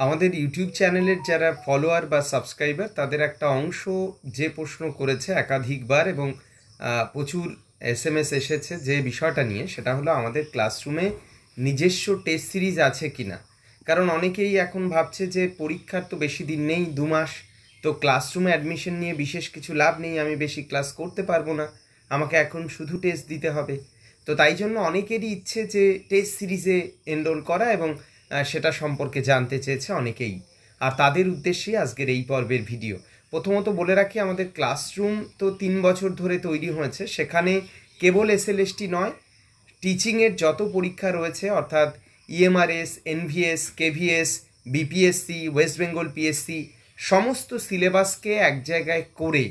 আমাদের ইউটিউব চ্যানেলের যারা ফলোয়ার বা সাবস্ক্রাইবার তাদের একটা অংশ যে প্রশ্ন করেছে একাধিকবার এবং প্রচুর এসএমএস এসেছে যে বিষয়টা নিয়ে, সেটা হলো আমাদের ক্লাসরুমে নিজস্ব টেস্ট সিরিজ আছে কিনা। কারণ অনেকেই এখন ভাবছে যে পরীক্ষার তো বেশি দিন নেই, 2 মাস, তো ক্লাসরুমে অ্যাডমিশন নিয়ে বিশেষ কিছু লাভ নেই, আমি বেশি ক্লাস করতে পারবো না, আমাকে এখন শুধু টেস্ট দিতে হবে। তো তাই জন্য অনেকেরই ইচ্ছে যে টেস্ট সিরিজে এনরোল করা এবং সেটা সম্পর্কে জানতে চেয়েছে অনেকেই। আর তাদের উদ্দেশ্যেই আজকের এই পর্বের ভিডিও। প্রথমত বলে রাখি, আমাদের ক্লাসরুম তো 3 বছর ধরে তৈরি হয়েছে। সেখানে কেবল এসএলএসটি নয়, টিচিংয়ের যত পরীক্ষা রয়েছে অর্থাৎ EMRS, NVS, KVS, BPSC, West Bengal PSC, সমস্ত সিলেবাসকে এক জায়গায় করে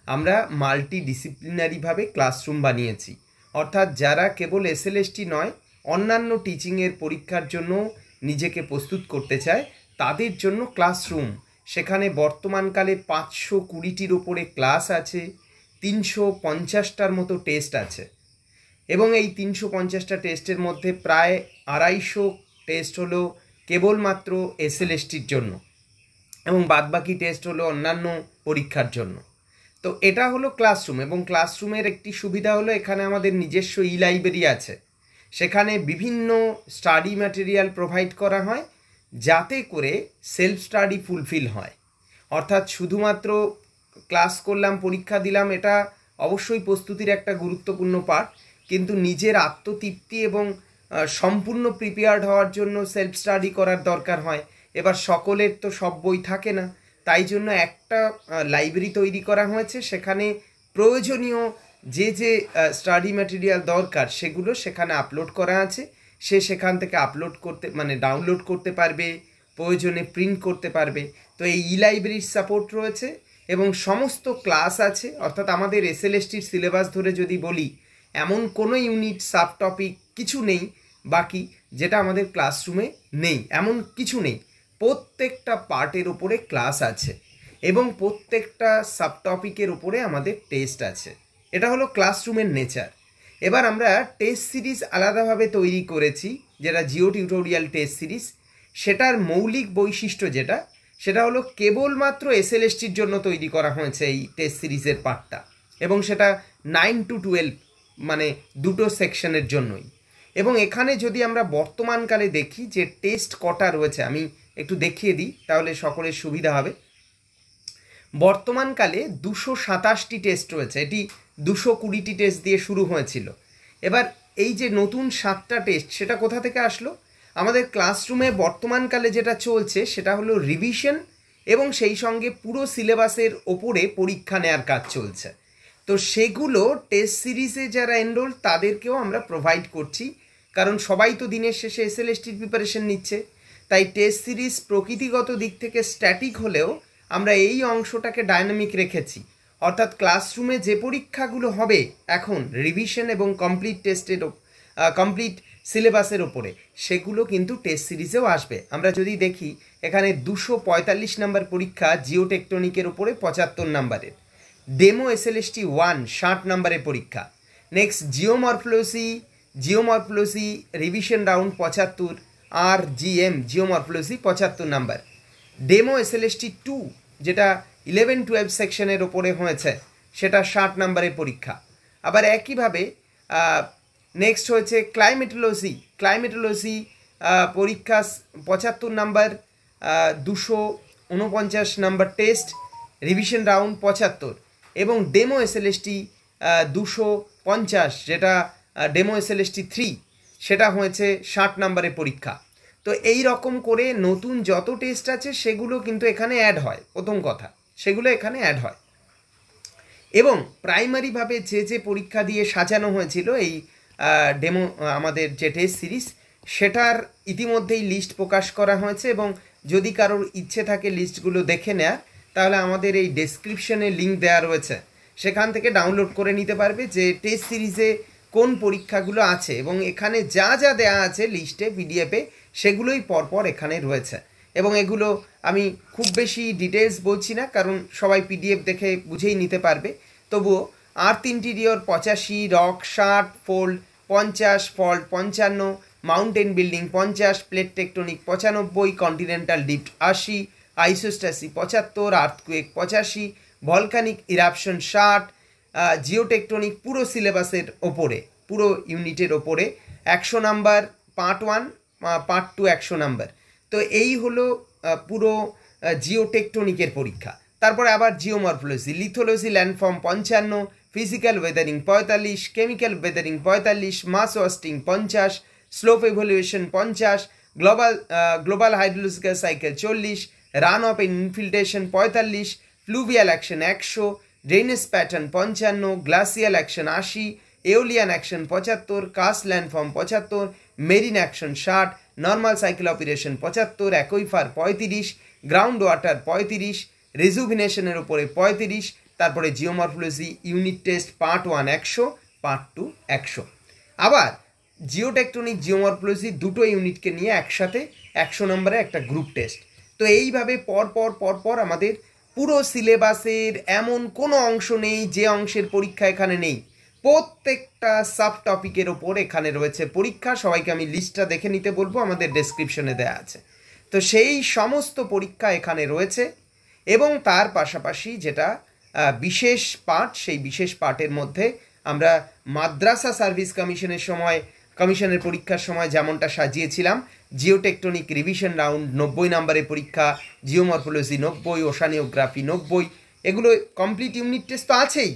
আমরা মাল্টি ডিসিপ্লিনারিভাবে ক্লাসরুম বানিয়েছি। অর্থাৎ যারা কেবল এসএলএসটি নয়, অন্যান্য টিচিংয়ের পরীক্ষার জন্য নিজেকে প্রস্তুত করতে চায়, তাদের জন্য ক্লাসরুম। সেখানে বর্তমানকালে 520টির ওপরে ক্লাস আছে, 350টার মতো টেস্ট আছে এবং এই 350টা টেস্টের মধ্যে প্রায় 250 টেস্ট হলো কেবলমাত্র এসএলএসটির জন্য এবং বাদবাকি টেস্ট হলো অন্যান্য পরীক্ষার জন্য। তো এটা হলো ক্লাসরুম। এবং ক্লাসরুমের একটি সুবিধা হলো এখানে আমাদের নিজস্ব লাইব্রেরি আছে। সেখানে বিভিন্ন স্টাডি ম্যাটেরিয়াল প্রোভাইড করা হয় যাতে করে সেলফ স্টাডি ফুলফিল হয়। অর্থাৎ শুধুমাত্র ক্লাস করলাম, পরীক্ষা দিলাম, এটা অবশ্যই প্রস্তুতির একটা গুরুত্বপূর্ণ পার্ট, কিন্তু নিজের আত্মতৃপ্তি এবং সম্পূর্ণ প্রিপেয়ার্ড হওয়ার জন্য সেলফ স্টাডি করার দরকার হয়। এবার সকলের তো সব বই থাকে না, তাই জন্য একটা লাইব্রেরি তৈরি করা হয়েছে। সেখানে প্রয়োজনীয় যে যে স্টাডি ম্যাটেরিয়াল দরকার সেগুলো সেখানে আপলোড করা আছে। সে সেখান থেকে আপলোড করতে ডাউনলোড করতে পারবে, প্রয়োজনে প্রিন্ট করতে পারবে। তো এই লাইব্রেরির সাপোর্ট রয়েছে এবং সমস্ত ক্লাস আছে। অর্থাৎ আমাদের এসএলএসটির সিলেবাস ধরে যদি বলি, এমন কোনো ইউনিট, সাব টপিক কিছু নেই বাকি যেটা আমাদের ক্লাসরুমে নেই, এমন কিছু নেই। প্রত্যেকটা পার্টের উপরে ক্লাস আছে এবং প্রত্যেকটা সাব টপিকের উপরে আমাদের টেস্ট আছে। এটা হলো ক্লাসরুমের নেচার। এবার আমরা টেস্ট সিরিজ আলাদাভাবে তৈরি করেছি, যেটা জিও টিউটোরিয়াল টেস্ট সিরিজ। সেটার মৌলিক বৈশিষ্ট্য সেটা হলো কেবলমাত্র এসএলএসটির জন্য তৈরি করা হয়েছে এই টেস্ট সিরিজের পার্টটা, এবং সেটা 9 to 12 মানে দুটো সেকশনের জন্যই। এবং এখানে যদি আমরা বর্তমানকালে দেখি যে টেস্ট কটা রয়েছে, আমি একটু দেখিয়ে দিই তাহলে সকলের সুবিধা হবে। বর্তমানকালে 227টি টেস্ট রয়েছে। এটি 220টি টেস্ট দিয়ে শুরু হয়েছিল। এবার এই যে নতুন 7টা টেস্ট, সেটা কোথা থেকে আসলো? আমাদের ক্লাসরুমে বর্তমানকালে যেটা চলছে সেটা হলো রিভিশন এবং সেই সঙ্গে পুরো সিলেবাসের ওপরে পরীক্ষা নেওয়ার কাজ চলছে। তো সেগুলো টেস্ট সিরিজে যারা এনরোল তাদেরকেও আমরা প্রোভাইড করছি, কারণ সবাই তো দিনের শেষে এসএলএসটির প্রিপারেশন নিচ্ছে। তাই টেস্ট সিরিজ প্রকৃতিগত দিক থেকে স্ট্যাটিক হলেও আমরা এই অংশটাকে ডায়নামিক রেখেছি। অর্থাৎ ক্লাসরুমে যে পরীক্ষাগুলো হবে এখন রিভিশন এবং কমপ্লিট সিলেবাসের ওপরে, সেগুলো কিন্তু টেস্ট সিরিজেও আসবে। আমরা যদি দেখি, এখানে 245 নাম্বার পরীক্ষা জিও টেকটনিকের ওপরে 75 নাম্বারের, ডেমো এসএলএসটি 1 60 নাম্বারের পরীক্ষা। নেক্সট জিওমরফোলজি রিভিশন রাউন্ড 75, আর GM geomorphology 75 number. Demo SLST 2 যেটা 11-12 সেকশনের ওপরে হয়েছে, সেটা 60 নাম্বারের পরীক্ষা। আবার একইভাবে নেক্সট হয়েছে ক্লাইমেটোলজি পরীক্ষা 75 number, 249 number test, revision round 75, এবং ডেমো এসএলএসটি 250 যেটা ডেমো এসএলএসটি 3, সেটা হয়েছে 60 নাম্বারের পরীক্ষা। তো এই রকম করে নতুন যত টেস্ট আছে সেগুলো কিন্তু এখানে অ্যাড হয়। প্রথম কথা, সেগুলো এখানে অ্যাড হয়। এবং প্রাইমারিভাবে যে যে পরীক্ষা দিয়ে সাজানো হয়েছিল এই ডেমো আমাদের যে টেস্ট সিরিজ, সেটার ইতিমধ্যেই লিস্ট প্রকাশ করা হয়েছে। এবং যদি কারোর ইচ্ছে থাকে লিস্টগুলো দেখে নেওয়ার, তাহলে আমাদের এই ডেসক্রিপশনে লিঙ্ক দেওয়া রয়েছে, সেখান থেকে ডাউনলোড করে নিতে পারবে যে টেস্ট সিরিজে কোন পরীক্ষাগুলো আছে। এবং এখানে যা যা দেওয়া আছে লিস্টে, পিডিএফে, সেগুলোই পরপর এখানে রয়েছে। এবং এগুলো আমি খুব বেশি ডিটেলস বলছি না, কারণ সবাই পিডিএফ দেখে বুঝেই নিতে পারবে। তবুও earth interior 85, rock 60, fold 50, fault 55, mountain building 50, plate tectonic 95, continental drift 80, isostasy 75, earthquake 85, volcanic eruption 60, geotectonic পুরো সিলেবাসের ওপরে, পুরো ইউনিটের ওপরে 100 নাম্বার, পার্ট 1, পার্ট 2 100 নাম্বার। তো এই হলো পুরো জিওটেকটনিকের পরীক্ষা। তারপরে আবার geomorphology, lithology landform 55, physical weathering 45, chemical weathering 45, mass wasting 50, slope evaluation 50, global hydrological cycle 40, run off infiltration 45, fluvial action 100, drainage pattern 55, glacial action 80, aeolian action 75, karst landform 75, marine action 60, normal cycle operation 75, aquifer 35, ground water 35, রেজুভিনেশনের উপরে 35, তারপরে geomorphology unit test part 1 100, part 2 100। আবার geotectonic geomorphology দুটো ইউনিটকে নিয়ে একসাথে 100 নম্বরে একটা group test. তো এইভাবে পরপর আমাদের পুরো সিলেবাসের এমন কোনো অংশ নেই যে অংশের পরীক্ষা এখানে নেই। প্রত্যেকটা সাব টপিকের ওপর এখানে রয়েছে পরীক্ষা। সবাইকে আমি লিস্টটা দেখে নিতে বলবো, আমাদের ডেসক্রিপশনে দেওয়া আছে। তো সেই সমস্ত পরীক্ষা এখানে রয়েছে এবং তার পাশাপাশি যেটা বিশেষ পার্ট, সেই বিশেষ পার্টের মধ্যে আমরা মাদ্রাসা সার্ভিস কমিশনের পরীক্ষার সময় যেমনটা সাজিয়েছিলাম, জিওটেকটনিক রিভিশন রাউন্ড 90 নম্বরের পরীক্ষা, জিওমরফোলজি 90, ওশানিওগ্রাফি 90, এগুলো কমপ্লিট ইউনিট টেস্ট তো আছেই।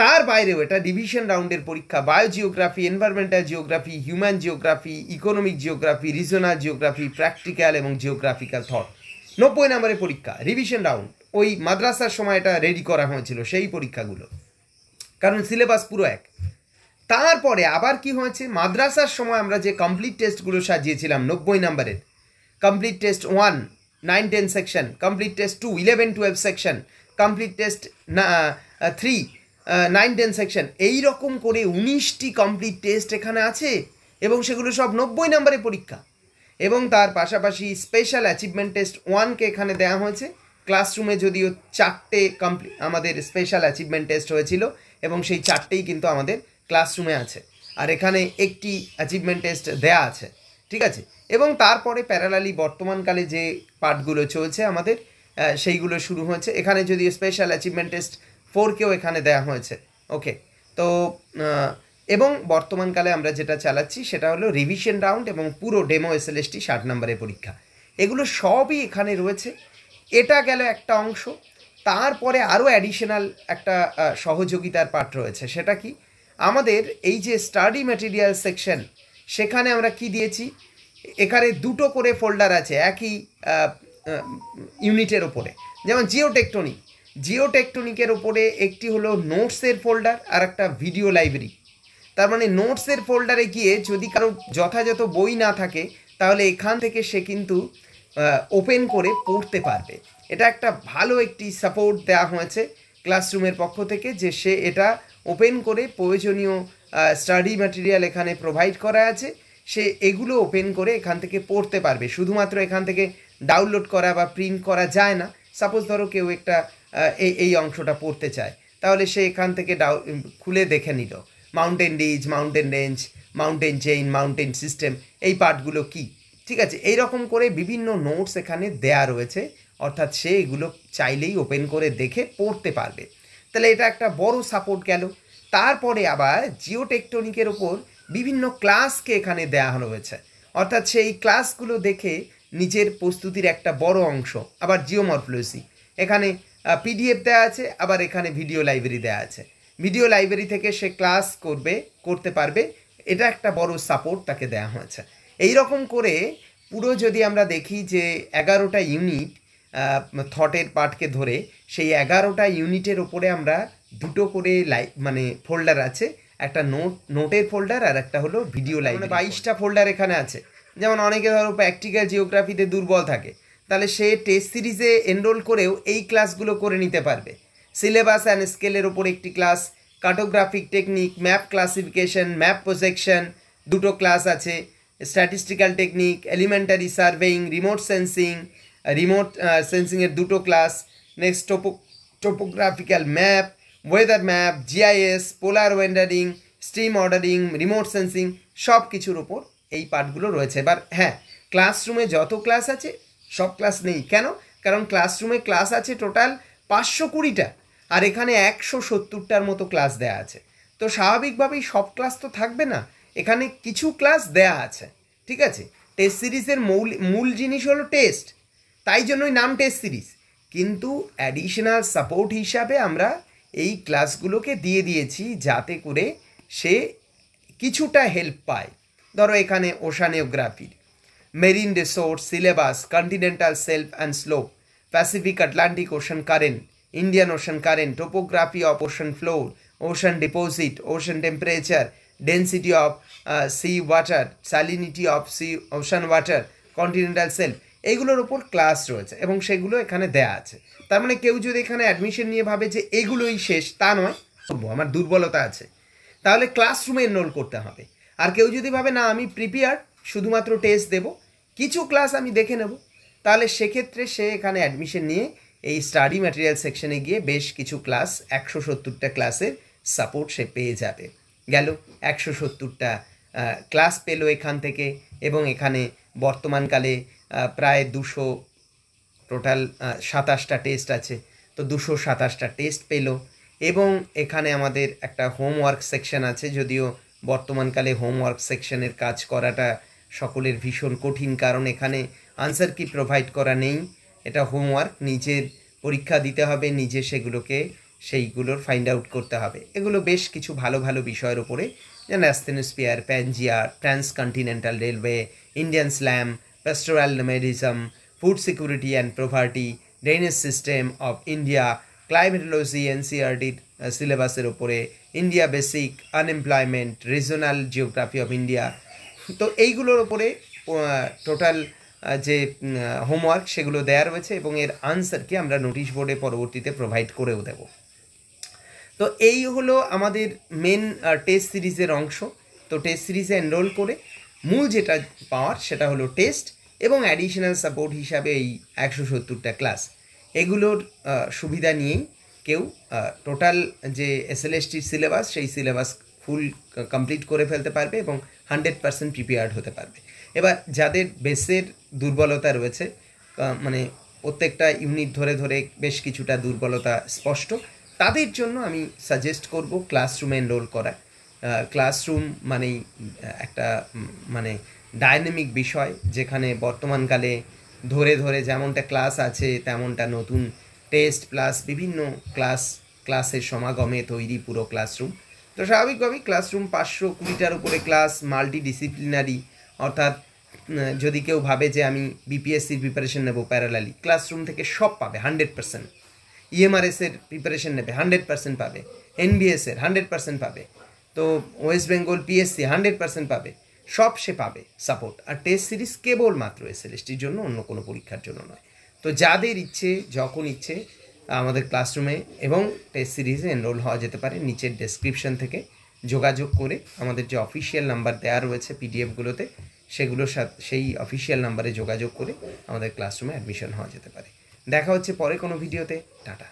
তার বাইরেও এটা ডিভিশন রাউন্ডের পরীক্ষা, biogeography, environmental geography, human geography, economic geography, regional geography, practical এবং জিওগ্রাফিক্যাল থট, 90 নম্বরের পরীক্ষা রিভিশন রাউন্ড। ওই মাদ্রাসার সময় এটা রেডি করা হয়েছিল সেই পরীক্ষাগুলো, কারণ সিলেবাস পুরো এক। তারপরে আবার কি হয়েছে, মাদ্রাসার সময় আমরা যে কমপ্লিট টেস্টগুলো সাজিয়েছিলাম 90 নম্বরের, complete test 1 9 10 section, complete test 2 11 12 section, complete test 3 9 10 section, এই রকম করে 19টি কমপ্লিট টেস্ট এখানে আছে এবং সেগুলো সব 90 নম্বরের পরীক্ষা। এবং তার পাশাপাশি স্পেশাল অ্যাচিভমেন্ট টেস্ট 1কে এখানে দেওয়া হয়েছে। ক্লাসরুমে যদিও 4টে আমাদের স্পেশাল অ্যাচিভমেন্ট টেস্ট হয়েছিল এবং সেই 4টেই কিন্তু আমাদের ক্লাসরুমে আছে, আর এখানে একটি অ্যাচিভমেন্ট টেস্ট দেয়া আছে, ঠিক আছে। এবং তারপরে প্যারালালি বর্তমানকালে যে পার্টগুলো চলছে আমাদের, সেইগুলো শুরু হয়েছে। এখানে যদিও স্পেশাল অ্যাচিভমেন্ট টেস্ট 4কেও এখানে দেওয়া হয়েছে, ওকে। তো এবং বর্তমানকালে আমরা যেটা চালাচ্ছি সেটা হলো রিভিশন রাউন্ড এবং পুরো ডেমো এসএলএসটি 60 নম্বরের পরীক্ষা, এগুলো সবই এখানে রয়েছে। এটা গেল একটা অংশ। তারপরে আরও অ্যাডিশনাল একটা সহযোগিতার পার্ট রয়েছে, সেটা কি, আমাদের এই যে স্টাডি ম্যাটেরিয়াল সেকশন, সেখানে আমরা কি দিয়েছি, এখানে দুটো করে ফোল্ডার আছে একই ইউনিটের ওপরে। যেমন জিওটেকটনিকের ওপরে একটি হলো নোটসের ফোল্ডার আর একটা ভিডিও লাইব্রেরি। তার মানে নোটসের ফোল্ডারে গিয়ে যদি কারো যথাযথ বই না থাকে তাহলে এখান থেকে সে কিন্তু ওপেন করে পড়তে পারবে। এটা একটা ভালো একটি সাপোর্ট দেওয়া হয়েছে ক্লাসরুমের পক্ষ থেকে, যে সে এটা ওপেন করে প্রয়োজনীয় স্টাডি ম্যাটেরিয়াল এখানে প্রোভাইড করা আছে, সে এগুলো ওপেন করে এখান থেকে পড়তে পারবে। শুধুমাত্র এখান থেকে ডাউনলোড করা বা প্রিন্ট করা যায় না। সাপোজ ধরো কেউ একটা এই অংশটা পড়তে চায়, তাহলে সে এখান থেকে খুলে দেখে নিল mountain ridge, mountain range, mountain chain, mountain system, এই পার্টগুলো কি, ঠিক আছে। এই রকম করে বিভিন্ন নোটস এখানে দেয়া রয়েছে, অর্থাৎ সে এগুলো চাইলেই ওপেন করে দেখে পড়তে পারবে। তাহলে এটা একটা বড় সাপোর্ট গেল। তারপরে আবার জিওটেকটনিকের ওপর বিভিন্ন ক্লাসকে এখানে দেওয়া রয়েছে, অর্থাৎ সেই ক্লাসগুলো দেখে নিজের প্রস্তুতির একটা বড় অংশ। আবার জিওমরফোলজি এখানে পিডিএফ দেওয়া আছে, আবার এখানে ভিডিও লাইব্রেরি দেওয়া আছে। ভিডিও লাইব্রেরি থেকে সে ক্লাস করতে পারবে, এটা একটা বড় সাপোর্ট তাকে দেওয়া হয়েছে। এই রকম করে পুরো যদি আমরা দেখি যে 11টা ইউনিট থটের পার্টকে ধরে, সেই 11টা ইউনিটের ওপরে আমরা দুটো করে ফোল্ডার আছে, একটা নোটের ফোল্ডার আর একটা হলো ভিডিও লাইব্রেরি। 22টা ফোল্ডার এখানে আছে। যেমন অনেকে ধরো প্র্যাকটিক্যাল জিওগ্রাফিতে দুর্বল থাকে, তাহলে সে টেস্ট সিরিজে এনরোল করেও এই ক্লাসগুলো করে নিতে পারবে। সিলেবাস অ্যান্ড স্কেলের ওপর একটি class, cartographic technique, map classification, map projection দুটো ক্লাস আছে, statistical technique, elementary surveying, remote সেন্সিংয়ের দুটো class, next topographical map, weather map, GIS, polar wandering, stream ordering, remote sensing, সব কিছুর ওপর এই পার্টগুলো রয়েছে। এবার হ্যাঁ, ক্লাসরুমে যত ক্লাস আছে সব ক্লাস নেই কেন, কারণ ক্লাসরুমে ক্লাস আছে টোটাল 520টা, আর এখানে 170টার মতো ক্লাস দেয়া আছে। তো স্বাভাবিকভাবেই সব ক্লাস তো থাকবে না, এখানে কিছু ক্লাস দেয়া আছে, ঠিক আছে। টেস্ট সিরিজের মূল জিনিস হলো টেস্ট, তাই জন্যই নাম টেস্ট সিরিজ, কিন্তু অ্যাডিশনাল সাপোর্ট হিসাবে আমরা এই ক্লাসগুলোকে দিয়ে দিয়েছি যাতে করে সে কিছুটা হেল্প পায়। ধরো এখানে oceanography, marine resource syllabus, continental shelf and slope, Pacific Atlantic ocean current, Indian ocean current, topography of ocean floor, ocean deposit, ocean temperature, density of sea water, salinity of sea ocean water, continental shelf, এইগুলোর ওপর class রয়েছে এবং সেগুলো এখানে দেয়া আছে। তার মানে কেউ যদি এখানে অ্যাডমিশন নিয়ে ভাবে যে এগুলোই শেষ, তা নয়, আমার দুর্বলতা আছে, তাহলে ক্লাসরুমে এনরোল করতে হবে। আর কেউ যদি ভাবে না আমি প্রিপেয়ার্ড, শুধুমাত্র টেস্ট দেব, কিছু ক্লাস আমি দেখে নেব, তাহলে সেক্ষেত্রে সে এখানে অ্যাডমিশন নিয়ে এই স্টাডি ম্যাটেরিয়াল সেকশনে গিয়ে বেশ কিছু ক্লাস 170টা ক্লাসের সাপোর্ট সে পেয়ে যাবে। গেল 170টা ক্লাস পেলো এখান থেকে, এবং এখানে বর্তমানকালে প্রায় 200 টোটাল 27টা টেস্ট আছে, তো 227টা টেস্ট পেলো। এবং এখানে আমাদের একটা হোমওয়ার্ক সেকশন আছে, যদিও বর্তমানকালে হোমওয়ার্ক সেকশনের কাজ করাটা সকলের ভীষণ কঠিন, কারণ এখানে আনসার কি প্রোভাইড করা নেই, এটা হোমওয়ার্ক, নিজের পরীক্ষা দিতে হবে, নিজে সেগুলোকে সেইগুলোর ফাইন্ড আউট করতে হবে। এগুলো বেশ কিছু ভালো ভালো বিষয়ের ওপরে, যেমন asthenosphere, Pangaea, transcontinental railway, Indian slum, pastoral nomadism, food security and poverty, drainage system of India, climatology এনসিআরটির সিলেবাসের ওপরে, India basic, unemployment, regional geography of India. তো এইগুলোর ওপরে টোটাল যে হোমওয়ার্ক সেগুলো দেওয়া রয়েছে, এবং এর আনসারকে আমরা নোটিশ বোর্ডে পরবর্তীতে প্রোভাইড করেও দেব। তো এই হলো আমাদের মেন টেস্ট সিরিজের অংশ। তো টেস্ট সিরিজে এনরোল করে মূল যেটা পাওয়ার সেটা হলো টেস্ট, এবং অ্যাডিশনাল সাপোর্ট হিসাবে এই 170টা ক্লাস, এগুলোর সুবিধা নিয়েই কেউ টোটাল যে এসএলএসটির সিলেবাস সেই সিলেবাস ফুল কমপ্লিট করে ফেলতে পারবে এবং 100% প্রিপেয়ার্ড হতে পারবে। এবার যাদের বেসের দুর্বলতা রয়েছে, মানে প্রত্যেকটা ইউনিট ধরে ধরে বেশ কিছুটা দুর্বলতা স্পষ্ট, তাদের জন্য আমি সাজেস্ট করব ক্লাসরুমে এনরোল করা। ক্লাসরুম মানেই একটা মানে ডাইনামিক বিষয়, যেখানে বর্তমানকালে ধরে ধরে যেমনটা ক্লাস আছে তেমনটা নতুন টেস্ট প্লাস বিভিন্ন ক্লাসের সমাগমে তৈরি পুরো ক্লাসরুম। তো স্বাভাবিকভাবেই ক্লাসরুম 520টার উপরে ক্লাস, মাল্টিডিসিপ্লিনারি, অর্থাৎ যদি কেউ ভাবে যে আমি বিপিএসসির প্রিপারেশন নেব প্যারালালি, ক্লাসরুম থেকে সব পাবে 100%। ইএমআরএসের প্রিপারেশন নেবে 100% পাবে, এনবিএসের 100% পাবে, তো ওয়েস্ট বেঙ্গল পিএসসি 100% পাবে, সব সে পাবে সাপোর্ট। আর টেস্ট সিরিজ কেবলমাত্র এসএলএসটির জন্য, অন্য কোনো পরীক্ষার জন্য নয়। তো যাদের ইচ্ছে যখন ইচ্ছে আমাদের ক্লাসরুমে এবং টেস্ট সিরিজে এনরোল হওয়া যেতে পারে। নিচের ডেসক্রিপশন থেকে যোগাযোগ করে আমাদের যে অফিসিয়াল নাম্বার দেওয়া রয়েছে পিডিএফগুলোতে, সেগুলোর সাথে সেই অফিসিয়াল নাম্বারে যোগাযোগ করে আমাদের ক্লাসরুমে অ্যাডমিশন হওয়া যেতে পারে। দেখা হচ্ছে পরে কোনো ভিডিওতে। টাটা।